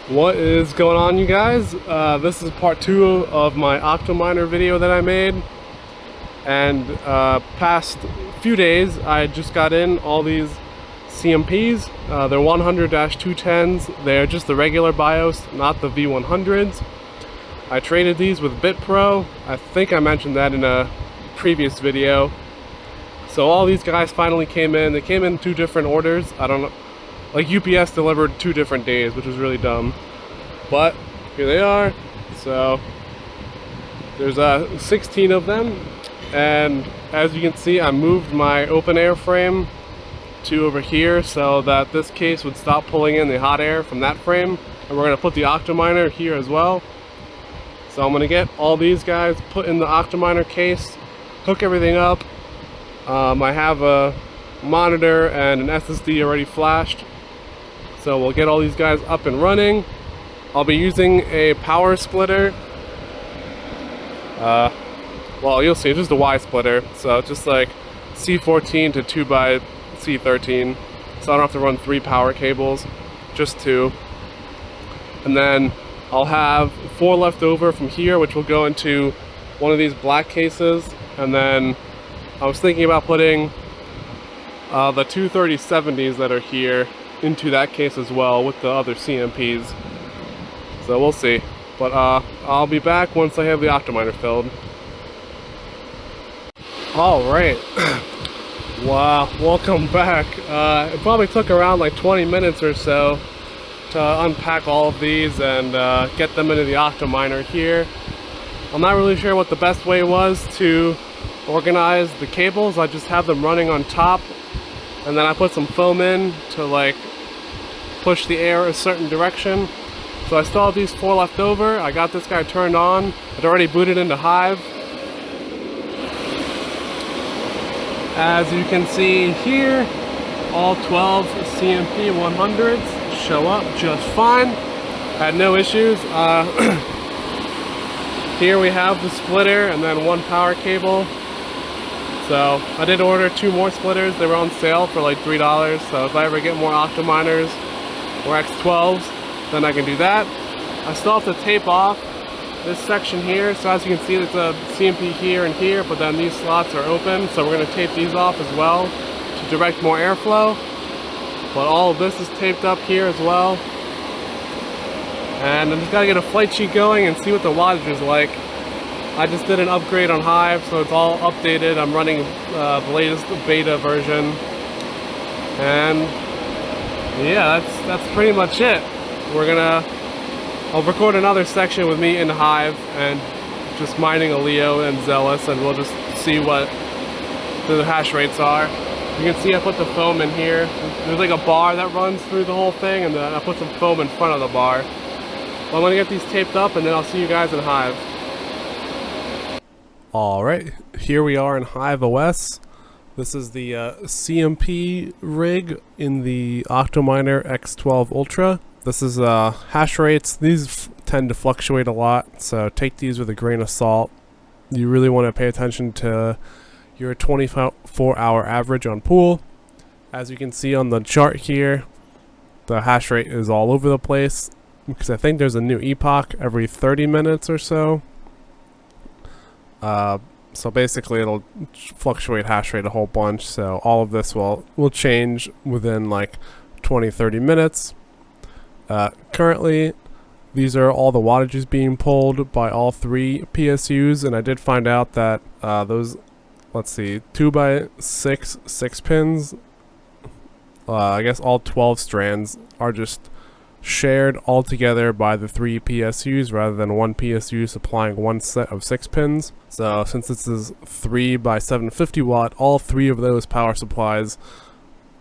What is going on, you guys? This is part 2 of my Octominer video that I made. And past few days I just got in all these CMPs. They're 100-210s. They're just the regular BIOS, not the V100s. I traded these with BitPro. I think I mentioned that in a previous video. So all these guys finally came in. They came in 2 different orders. I don't know, like UPS delivered 2 different days, which was really dumb. But here they are. So there's 16 of them, and as you can see, I moved my open air frame to over here so that this case would stop pulling in the hot air from that frame, and we're going to put the Octominer here as well. So I'm going to get all these guys put in the Octominer case, hook everything up. I have a monitor and an SSD already flashed, so we'll get all these guys up and running. I'll be using a power splitter. Well, you'll see, just a Y splitter, so just like C14 to 2x C13, so I don't have to run 3 power cables, just 2. And then I'll have 4 left over from here, which will go into one of these black cases. And then I was thinking about putting the 23070s that are here into that case as well with the other CMPs. So we'll see. But I'll be back once I have the Octominer filled. Alright. Wow, welcome back. It probably took around like 20 minutes or so to unpack all of these and get them into the Octominer here. I'm not really sure what the best way was to organize the cables. I just have them running on top, and then I put some foam in to like push the air a certain direction. So I still have these 4 left over. I got this guy turned on. I'd already booted into Hive. As you can see here, all 12 CMP 100s show up just fine. Had no issues. Here we have the splitter and then 1 power cable. So I did order 2 more splitters. They were on sale for like $3. So if I ever get more Octominers or X12s, then I can do that. I still have to tape off this section here. So as you can see, there's a CMP here and here, but then these slots are open. So we're going to tape these off as well to direct more airflow. But all of this is taped up here as well. And I just got to get a flight sheet going and see what the wattage is like. I just did an upgrade on Hive, so it's all updated. I'm running the latest beta version. And yeah, that's pretty much it. I'll record another section with me in Hive and just mining a Leo and Zealous, and we'll just see what the hash rates are. You can see I put the foam in here. There's like a bar that runs through the whole thing, and then I put some foam in front of the bar. Well, I'm gonna get these taped up, and then I'll see you guys in Hive. Alright, here we are in Hive OS. This is the CMP rig in the Octominer X12 Ultra. This is hash rates. These tend to fluctuate a lot, so take these with a grain of salt. You really want to pay attention to your 24-hour average on pool. As you can see on the chart here, the hash rate is all over the place because I think there's a new epoch every 30 minutes or so. So basically it'll fluctuate hash rate a whole bunch, so all of this will change within like 20-30 minutes. Currently these are all the wattages being pulled by all 3 PSUs, and I did find out that those, let's see, 2x6 6 pins, I guess all 12 strands are just shared all together by the 3 PSUs rather than 1 PSU supplying 1 set of 6 pins. So since this is 3 by 750 watt, all 3 of those power supplies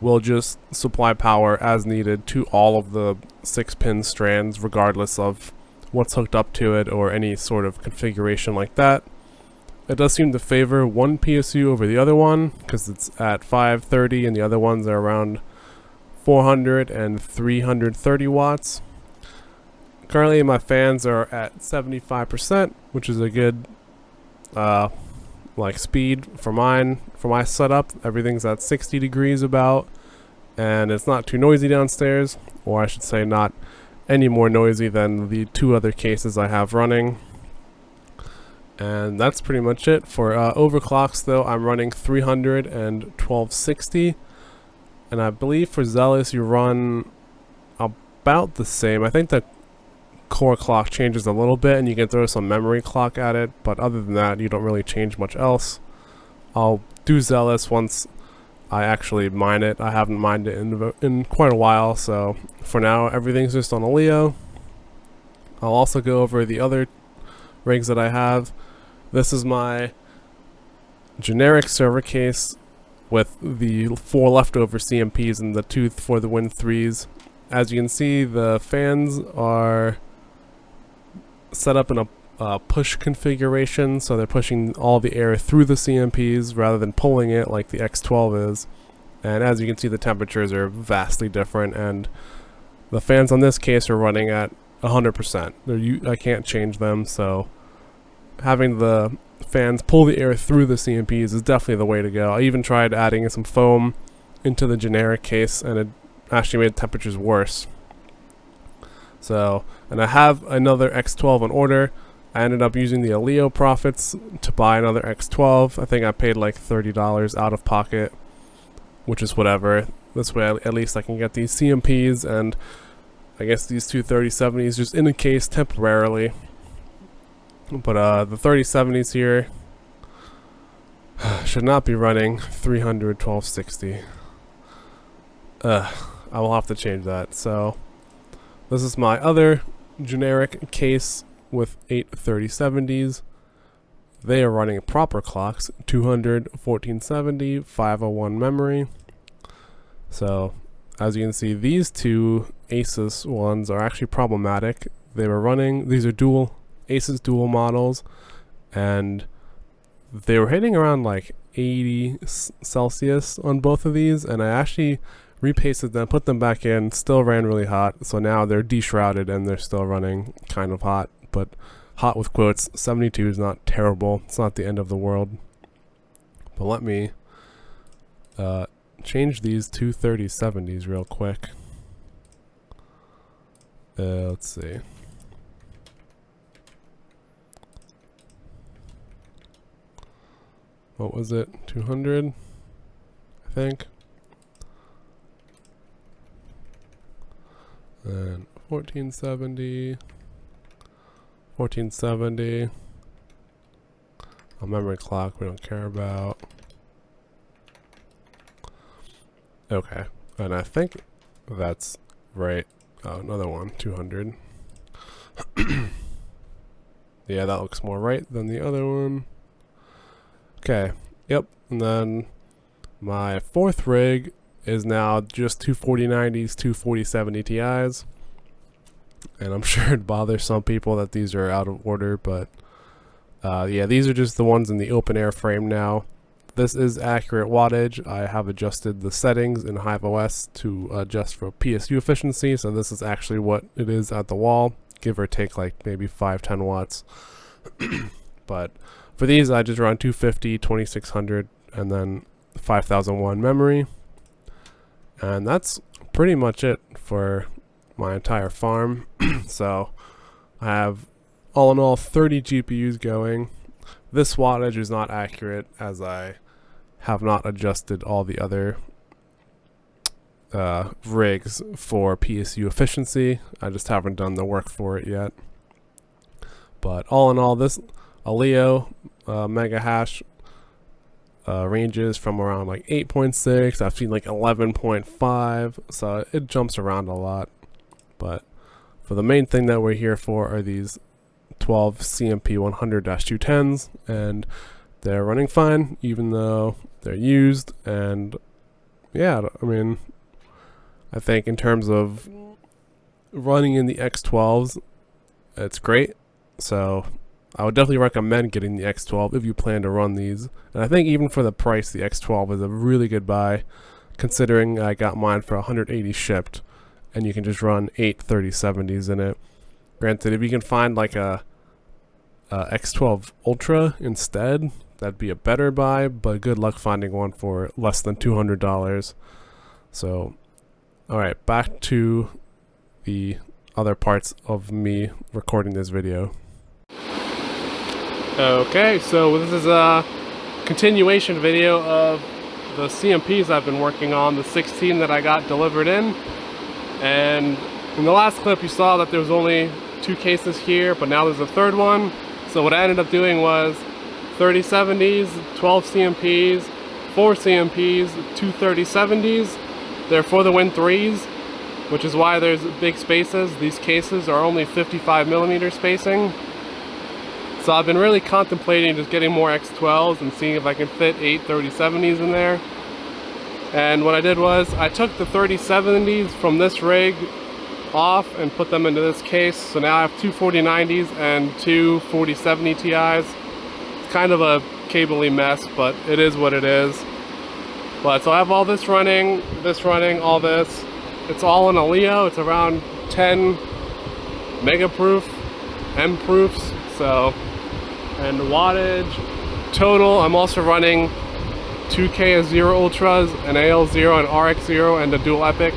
will just supply power as needed to all of the 6 pin strands, regardless of what's hooked up to it or any sort of configuration like that. It does seem to favor 1 PSU over the other one because it's at 530 and the other ones are around 400 and 330 watts. Currently my fans are at 75%, which is a good like speed for my setup. Everything's at 60 degrees about, and it's not too noisy downstairs, or I should say not any more noisy than the two other cases I have running. And that's pretty much it. For overclocks though, I'm running 300 and 1260. And I believe for Zealous you run about the same. I think the core clock changes a little bit and you can throw some memory clock at it, but other than that you don't really change much else. I'll do Zealous once I actually mine it. I haven't mined it in quite a while, so for now everything's just on a Leo. I'll also go over the other rigs that I have. This is my generic server case with the 4 leftover CMPs and the 2 for the Win 3s. As you can see, the fans are set up in a push configuration, so they're pushing all the air through the CMPs rather than pulling it like the X12 is. And as you can see, the temperatures are vastly different, and the fans on this case are running at 100%. I can't change them, so having the fans pull the air through the CMPs is definitely the way to go. I even tried adding some foam into the generic case, and it actually made temperatures worse. So, and I have another X12 on order. I ended up using the Aleo profits to buy another X12. I think I paid like $30 out of pocket, which is whatever. This way at least I can get these CMPs and I guess these two 3070s just in a case temporarily. But the 3070s here should not be running 300 1260. I will have to change that. So this is my other generic case with 8 3070s. They are running proper clocks, 200 1470 501 memory. So as you can see, these two Asus ones are actually problematic. They were running, these are Asus dual models, and they were hitting around like 80 Celsius on both of these, and I actually repasted them, put them back in, still ran really hot. So now they're deshrouded and they're still running kind of hot, but hot with quotes. 72 is not terrible. It's not the end of the world. But let me change these two 3070s real quick. Let's see. What was it? 200? I think. And 1470. 1470. A memory clock we don't care about. Okay. And I think that's right. Oh, another one. 200. Yeah, that looks more right than the other one. Okay, yep, and then my fourth rig is now just two 4090s, two 4070 Ti's. And I'm sure it bothers some people that these are out of order, but yeah, these are just the ones in the open air frame now. This is accurate wattage. I have adjusted the settings in HiveOS to adjust for PSU efficiency, so this is actually what it is at the wall, give or take like maybe 5-10 watts. But for these, I just run 250, 2600, and then 5001 memory. And that's pretty much it for my entire farm. So I have, all in all, 30 GPUs going. This wattage is not accurate, as I have not adjusted all the other rigs for PSU efficiency. I just haven't done the work for it yet. But all in all, this Aleo mega hash ranges from around like 8.6. I've seen like 11.5, so it jumps around a lot. But for the main thing that we're here for are these 12 CMP 100-210s, and they're running fine even though they're used. And yeah, I mean, I think in terms of running in the X12s, it's great. So I would definitely recommend getting the X12 if you plan to run these. And I think even for the price, the X12 is a really good buy, considering I got mine for 180 shipped, and you can just run 8 3070s in it. Granted, if you can find like a X12 Ultra instead, that'd be a better buy, but good luck finding one for less than $200. So, alright, back to the other parts of me recording this video. Okay, so this is a continuation video of the CMPs I've been working on, the 16 that I got delivered in. And in the last clip you saw that there was only 2 cases here, but now there's a third one. So what I ended up doing was 3070s, 12 CMPs, 4 CMPs, 2 3070s. They're for the Win 3s, which is why there's big spaces. These cases are only 55mm spacing. So I've been really contemplating just getting more X12s and seeing if I can fit 8 3070s in there. And what I did was I took the 3070s from this rig off and put them into this case. So now I have 2 4090s and 2 4070 Ti's. It's kind of a cable-y mess, but it is what it is. But so I have all this running, all this. It's all in a Leo. It's around 10 megaproof, M proofs. So, and wattage total, I'm also running 2K0 Ultras, an AL0 and RX0 and a dual Epic.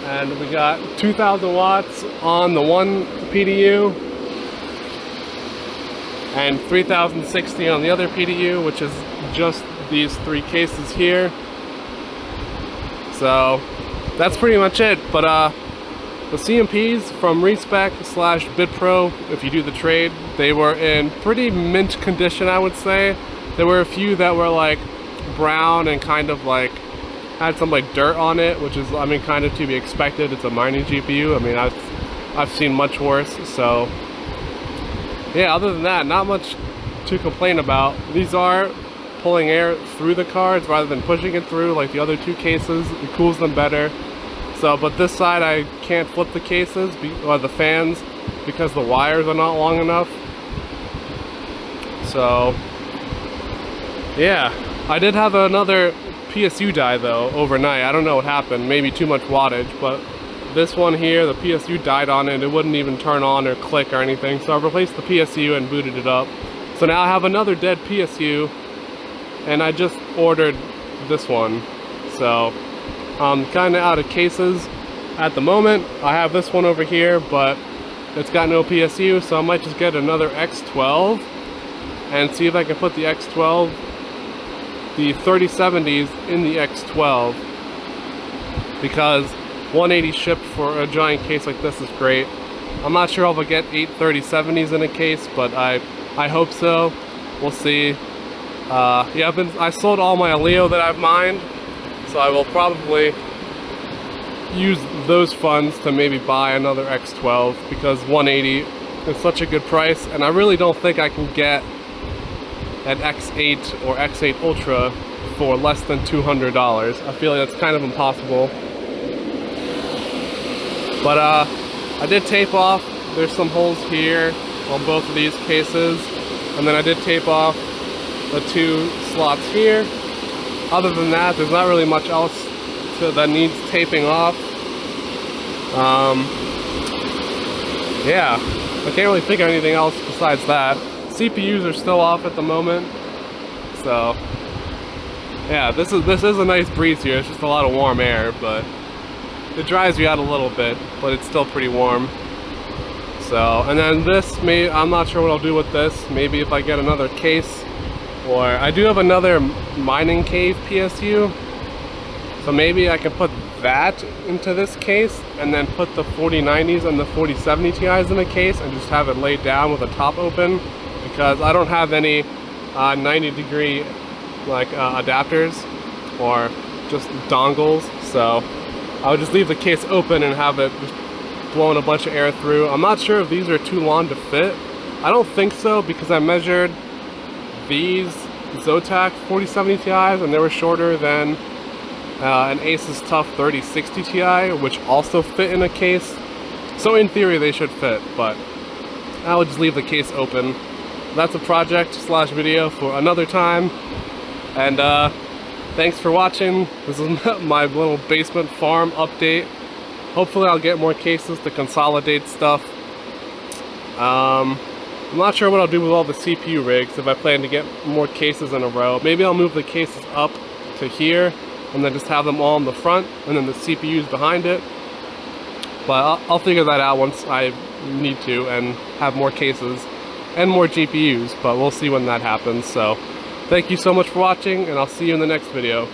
And we got 2000 watts on the one PDU and 3060 on the other PDU, which is just these 3 cases here. So that's pretty much it. But the CMPs from Respec/BitPro, if you do the trade, they were in pretty mint condition, I would say. There were a few that were like brown and kind of like had some like dirt on it, which is, I mean, kind of to be expected. It's a mining GPU. I mean, I've seen much worse. So yeah, other than that, not much to complain about. These are pulling air through the cards rather than pushing it through like the other 2 cases. It cools them better. So, but this side I can't flip the cases or the fans because the wires are not long enough. So yeah, I did have another PSU die though overnight. I don't know what happened, maybe too much wattage, but this one here, the PSU died on it. It wouldn't even turn on or click or anything. So I replaced the PSU and booted it up. So now I have another dead PSU, and I just ordered this one. So I'm kind of out of cases at the moment. I have this one over here, but it's got no PSU, so I might just get another X12 and see if I can put the X12, the 3070s in the X12, because 180 shipped for a giant case like this is great. I'm not sure if I'll get 8 3070s in a case, but I hope so. We'll see. Yeah, I sold all my Leo that I've mined, so I will probably use those funds to maybe buy another X12, because 180 is such a good price, and I really don't think I can get an X8 or X8 Ultra for less than $200. I feel like that's kind of impossible. But I did tape off. There's some holes here on both of these cases, and then I did tape off the 2 slots here. Other than that, there's not really much else that needs taping off. Yeah, I can't really think of anything else besides that. CPUs are still off at the moment, so yeah, this is a nice breeze here. It's just a lot of warm air, but it dries you out a little bit, but it's still pretty warm. So, and then this, I'm not sure what I'll do with this. Maybe if I get another case, or I do have another mining cave PSU, so maybe I can put that into this case and then put the 4090s and the 4070 Ti's in a case and just have it laid down with the top open, because I don't have any 90-degree like adapters or just dongles. So I would just leave the case open and have it just blowing a bunch of air through. I'm not sure if these are too long to fit. I don't think so, because I measured these Zotac 4070 Ti's and they were shorter than an Asus TUF 3060 Ti, which also fit in a case. So in theory they should fit, but I would just leave the case open. That's a project / video for another time. And thanks for watching. This is my little basement farm update. Hopefully I'll get more cases to consolidate stuff. I'm not sure what I'll do with all the CPU rigs if I plan to get more cases in a row. Maybe I'll move the cases up to here and then just have them all in the front and then the CPUs behind it. But I'll figure that out once I need to and have more cases and more GPUs, but we'll see when that happens. So thank you so much for watching, and I'll see you in the next video.